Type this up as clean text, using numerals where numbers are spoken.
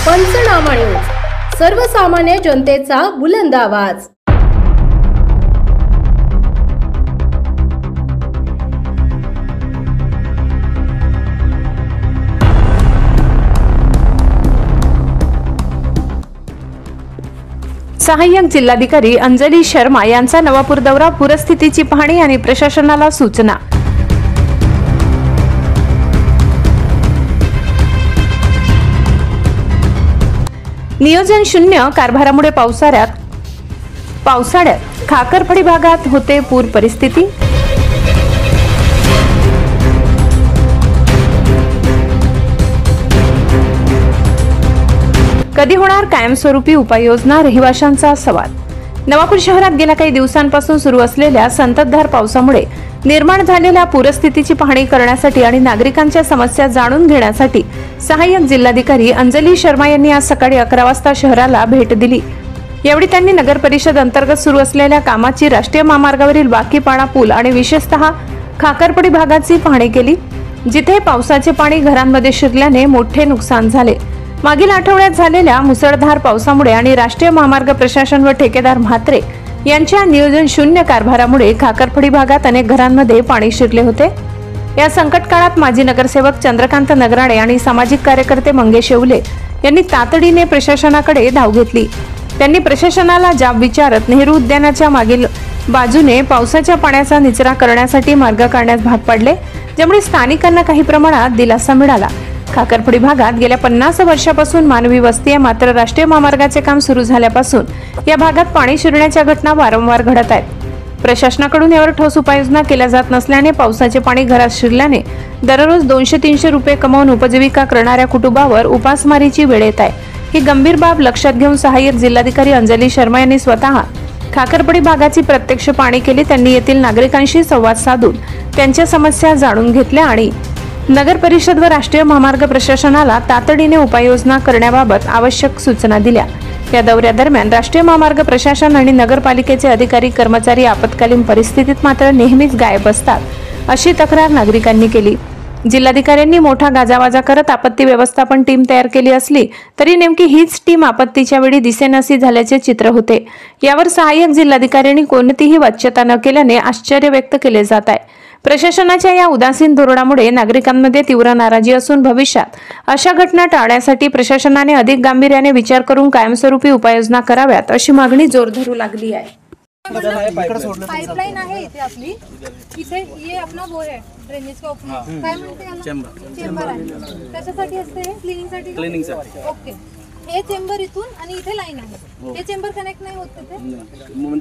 पंचनामा न्यूज, सर्वसामान्य जनतेचा बुलंद आवाज। सहाय्यक जिल्हाधिकारी अंजली शर्मा यांचा नवापूर दौरा, पूरस्थितीची पाहणी आणि प्रशासनाला सूचना। नियोजन शून्य कारभारामुळे पावसाळ्यात खाकरफळी भागात होते पूर परिस्थिती। कधी होणार कायमस्वरूपी उपाययोजना, रहिवाशांचा सवाल। नवापूर शहरात गेल्या काही दिवसांपासून सुरू असलेल्या संततधार पावसामुळे निर्माण झालेल्या पूरस्थितीची पाहणी करण्यासाठी आणि नागरिकांच्या समस्या जाणून घेण्यासाठी सहाय्यक जिल्हाधिकारी अंजली शर्मा यांनी आज सकाळी 11 वाजता शहराला भेट दिली। यावेळी त्यांनी नगर परिषद अंतर्गत सुरू असलेल्या कामाची, राष्ट्रीय महामार्गावरील बाकीपाडा पूल आणि विशेषतः खाकरफळी भागाची पाहणी केली, जिथे पावसाचे पाणी घरांमध्ये शिरल्याने मोठे नुकसान झाले। मागील आठवड्यात झालेल्या मुसळधार पावसामुळे आणि राष्ट्रीय महामार्ग प्रशासन व ठेकेदार म्हात्रे यांच्या नियोजन शून्य कारभारामुळे खाकरफळी भागात अनेक घरांमध्ये पाणी शिरले होते। या संकट काळात माजी नगरसेवक चंद्रकांत नगराळे आणि सामाजिक कार्यकर्ते मंगेश येवले यांनी तातडीने प्रशासनाकडे धाव घेतली। त्यांनी प्रशासनाला जाब विचारत नेहरू उद्यानाच्या मागील बाजूने पावसाच्या पाण्याचा निचरा करण्यासाठी मार्ग काढण्यास भाग पाडले, ज्यामुळे स्थानिकांना काही प्रमाणात दिलासा मिळाला। खाकरफळी भागात गेल्या 50 वर्षापासून मानवी वस्ती आहे, मात्र राष्ट्रीय महामार्गाचे काम सुरू झाल्यापासून या भागात पाणी शिरण्याच्या घटना वारंवार घडत आहेत। प्रशासनाकडून यावर ठोस उपाययोजना केल्या जात नसल्याने पावसाचे पाणी घरात शिरल्याने दररोज 200-300 रुपये कमावून उपजीविका करणाऱ्या कुटुंबावर उपासमारीची वेळ येत आहे। ही गंभीर बाब लक्षात घेऊन सहाय्यक जिल्हाधिकारी अंजली शर्मा यांनी स्वतः खाकरफळी भागाची प्रत्यक्ष पाहणी केली। त्यांनी येथील नागरिकांशी संवाद साधून त्यांच्या समस्या जाणून घेतल्या आणि नगर परिषद व राष्ट्रीय महामार्ग प्रशासनाला तातडीने उपाययोजना करण्याबाबत आवश्यक सूचना दिल्या। या दौऱ्यादरम्यान राष्ट्रीय महामार्ग प्रशासन आणि नगरपालिकेचे अधिकारी कर्मचारी आपत्कालीन परिस्थितीत मात्र नेहमीच गायब असतात, अशी तक्रार नागरिकांनी केली। जिल्हाधिकाऱ्यांनी मोठा गाजावाजा करत आपत्ती व्यवस्थापन टीम तयार केली असली तरी नेमकी हीच टीम आपत्तीच्या वेळी दिसेनाशी झाल्याचे चित्र होते। यावर सहाय्यक जिल्हाधिकाऱ्यांनी कोणतीही वाच्यता न केल्याने आश्चर्य व्यक्त केले जात आहे। प्रशासनाच्या या उदासीन धोरणामुळे नागरिकांमध्ये तीव्र नाराजी असून भविष्यात अशा घटना टाळण्यासाठी प्रशासनाने अधिक गांभीर्याने विचार करून कायमस्वरूपी उपाययोजना कराव्यात, अशी मागणी जोर धरू लागली आहे। पाइपलाइन आहे इथे आपली, इथे ये अपना वो है ड्रेनेज का ओपनिंग, काय म्हणते याला चेंबर आहे। त्याच्यासाठी असते हे क्लीनिंग साठी। ओके, हे चेंबर इथून आणि इथे लाईन आहे, हे चेंबर कनेक्ट नाही होत तिथे।